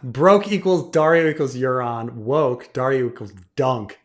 Broke equals Dario equals Euron. Woke Dario equals Dunk.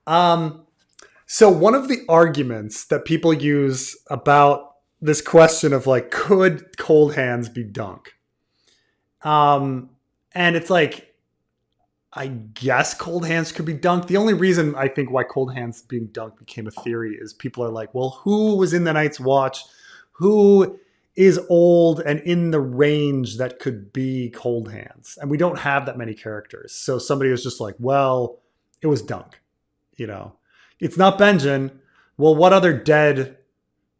So one of the arguments that people use about this question of like, could Coldhands be Dunk? And it's like, I guess Coldhands could be Dunk. The only reason I think why Coldhands being Dunk became a theory is people are like, well, who was in the Night's Watch? Who is old and in the range that could be Coldhands? And we don't have that many characters. So somebody was just like, well, it was Dunk. You know, it's not Benjen. Well, what other dead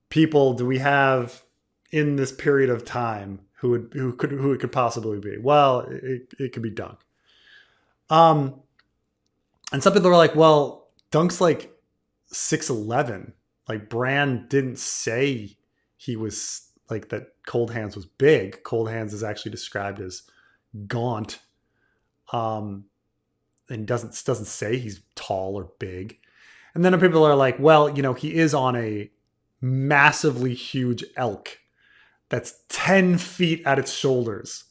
people do we have in this period of time who it could possibly be? Well, it could be Dunk. And some people are like, well, Dunk's like 6'11". Like Bran didn't say he was like that. Coldhands was big. Coldhands is actually described as gaunt. And doesn't say he's tall or big. And then people are like, well, you know, he is on a massively huge elk that's 10 feet at its shoulders.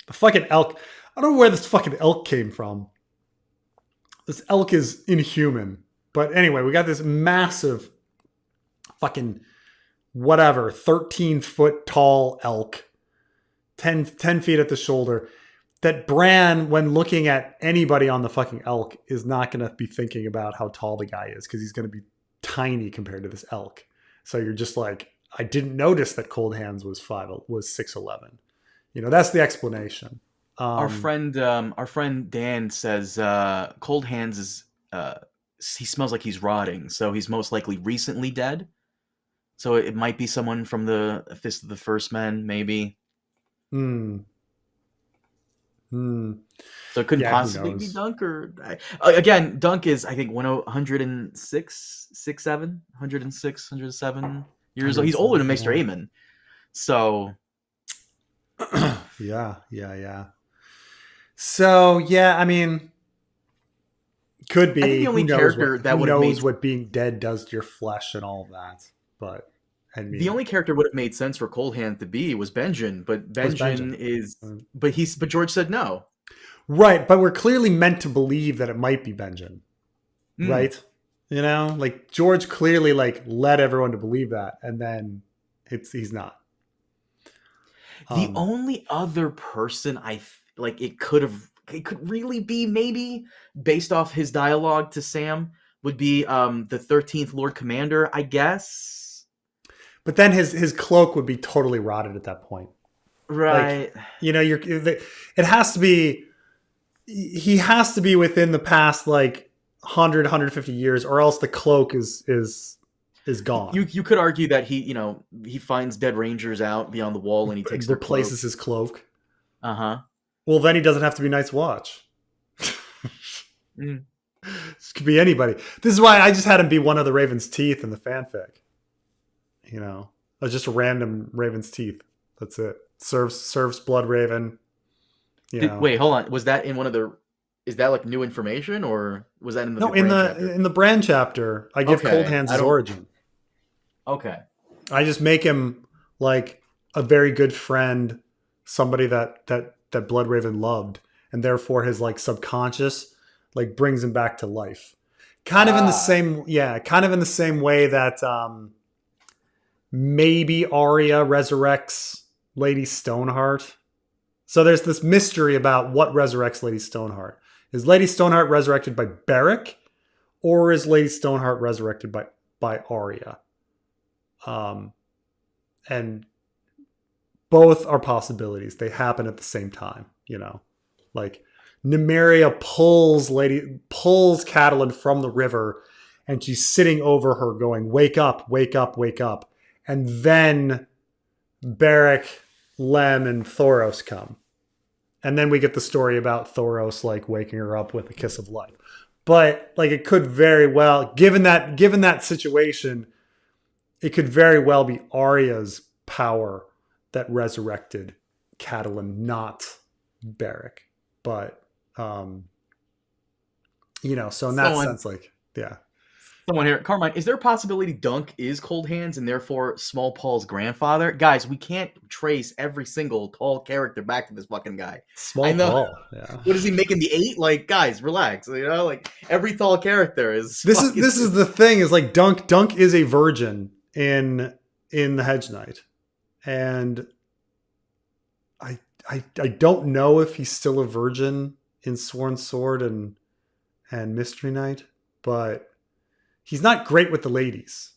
The fucking elk. I don't know where this fucking elk came from. This elk is inhuman. But anyway, we got this massive fucking whatever, 13-foot tall elk, 10 feet at the shoulder, that Bran, when looking at anybody on the fucking elk, is not going to be thinking about how tall the guy is because he's going to be tiny compared to this elk. So you're just like, I didn't notice that Coldhands was 6'11". You know, that's the explanation. Our friend Dan says Coldhands is he smells like he's rotting, so he's most likely recently dead. So it might be someone from the Fist of the First Men, maybe. So it couldn't possibly be Dunk, or again, Dunk is I think 106, 107 years old. He's older than Maester Aemon. So yeah. So yeah, I mean, could be. I think the only character that would have made what being dead does to your flesh and all of that. But I mean, the only character would have made sense for Coldhands to be was Benjen, but Benjen is. But George said no. Right, but we're clearly meant to believe that it might be Benjen, right? You know, like George clearly like led everyone to believe that, and then he's not. The only other person it could really be, maybe based off his dialogue to Sam, would be the 13th Lord Commander, I guess. But then his cloak would be totally rotted at that point, right? Like, you know, it has to be. He has to be within the past like 100, 150 years, or else the cloak is gone. You could argue that he finds dead rangers out beyond the wall and he takes replaces his cloak. Uh-huh. Well, then he doesn't have to be Night's Watch. This could be anybody. This is why I just had him be one of the Raven's teeth in the fanfic. You know, just a random Raven's teeth. That's it. Serves Blood Raven. Wait, hold on. Was that in one of the? Is that like new information, or was that in the? No, in the Bran chapter, I give Coldhands his origin. Okay. I just make him like a very good friend, somebody that Blood Raven loved, and therefore his like subconscious like brings him back to life. Kind of in the same way that maybe Arya resurrects Lady Stoneheart. So there's this mystery about what resurrects Lady Stoneheart. Is Lady Stoneheart resurrected by Beric, or is Lady Stoneheart resurrected by Arya? And both are possibilities. They happen at the same time, you know. Like Nymeria pulls Catelyn from the river, and she's sitting over her going, "Wake up, wake up, wake up." And then Beric, Lem, and Thoros come. And then we get the story about Thoros like waking her up with a kiss of life. But like it could very well, given that situation, it could very well be Arya's power that resurrected Catelyn, not Beric. But you know, so in that sense, like, yeah. Someone here, Carmine, is there a possibility Dunk is Coldhands and therefore Small Paul's grandfather? Guys, we can't trace every single tall character back to this fucking guy. I Small know. Paul. Yeah. What is he making the 8? Like, guys, relax. You know, like every tall character is fucking. This is the thing is like Dunk is a virgin in the Hedge Knight, and I don't know if he's still a virgin in Sworn Sword and Mystery Knight, but he's not great with the ladies.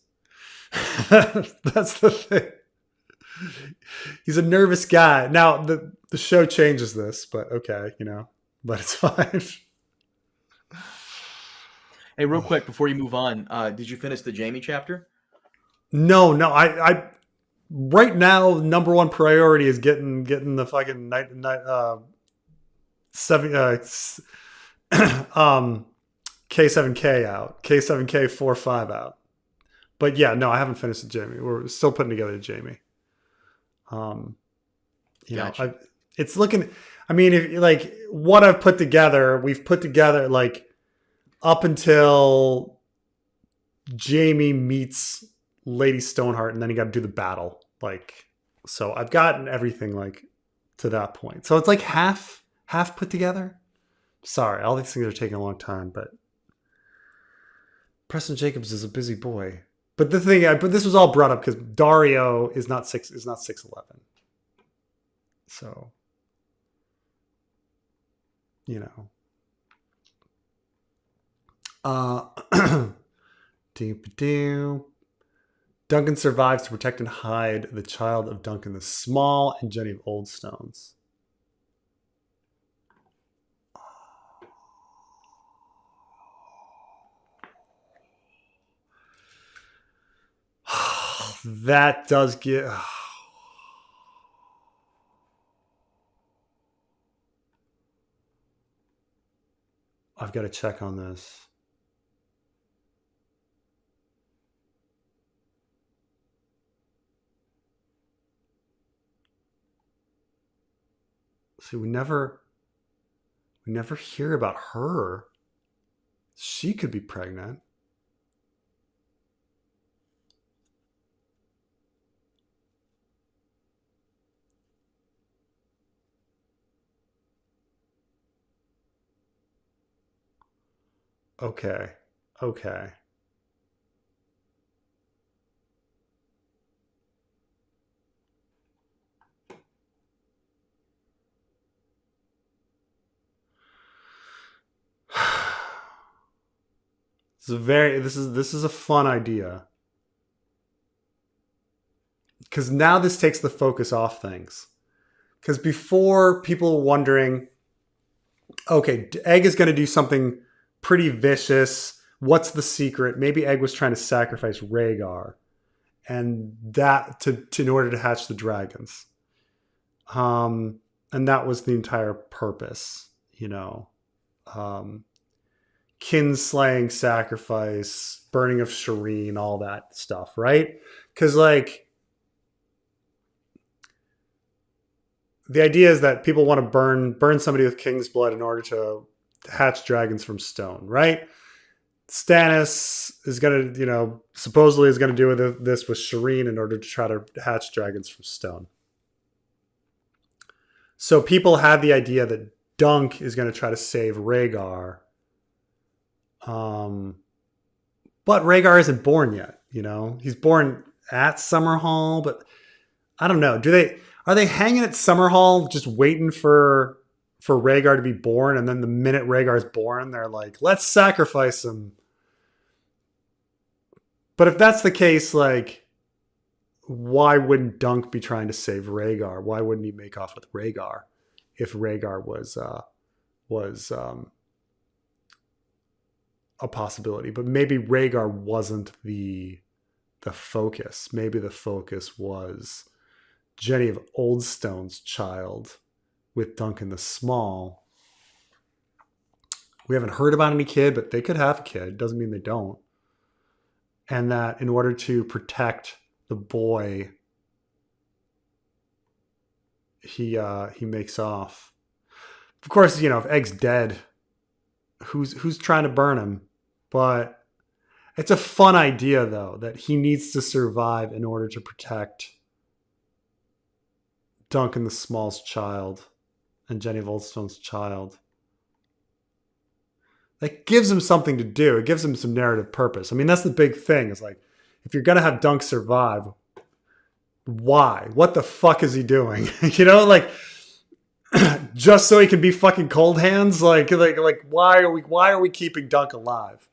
That's the thing. He's a nervous guy. Now the show changes this, but okay, but it's fine. Hey, real quick before you move on, did you finish the Jamie chapter? No, I right now number one priority is getting the fucking night seven K7K out, K7K 4-5 out. But yeah, no, I haven't finished the Jamie. We're still putting together the Jamie. Gotcha. It's looking. I mean, if like what I've put together, we've put together like up until Jamie meets Lady Stoneheart, and then you got to do the battle. Like, so I've gotten everything like to that point. So it's like half put together. Sorry, all these things are taking a long time, but Preston Jacobs is a busy boy. But but this was all brought up because Dario is not 6'11". So, Duncan survives to protect and hide the child of Duncan the Small and Jenny of Old Stones. That does get. I've got to check on this. See, we never hear about her. She could be pregnant. Okay. This is a fun idea. Because now this takes the focus off things. Because before, people were wondering, okay, Egg is going to do something pretty vicious. What's the secret? Maybe Egg was trying to sacrifice Rhaegar, and that in order to hatch the dragons. And that was the entire purpose, kinslaying, sacrifice, burning of Shireen, all that stuff, right? Because like the idea is that people want to burn somebody with king's blood in order to hatch dragons from stone, right? Stannis is going to, supposedly is going to do this with Shireen in order to try to hatch dragons from stone. So people had the idea that Dunk is going to try to save Rhaegar. But Rhaegar isn't born yet, He's born at Summerhall, but I don't know. Are they hanging at Summerhall just waiting for Rhaegar to be born, and then the minute Rhaegar's born, they're like, let's sacrifice him. But if that's the case, like, why wouldn't Dunk be trying to save Rhaegar? Why wouldn't he make off with Rhaegar if Rhaegar was a possibility? But maybe Rhaegar wasn't the focus. Maybe the focus was Jenny of Oldstone's child with Duncan the Small. We haven't heard about any kid, but they could have a kid. Doesn't mean they don't. And that in order to protect the boy, he makes off. Of course, if Egg's dead, who's trying to burn him? But It's a fun idea, though, that he needs to survive in order to protect Duncan the Small's child and Jenny Volstone's child. That gives him something to do. It gives him some narrative purpose. I mean, that's the big thing. Is like, if you're gonna have Dunk survive, why? What the fuck is he doing? You know, like just so he can be fucking Coldhands. Like why are we keeping Dunk alive?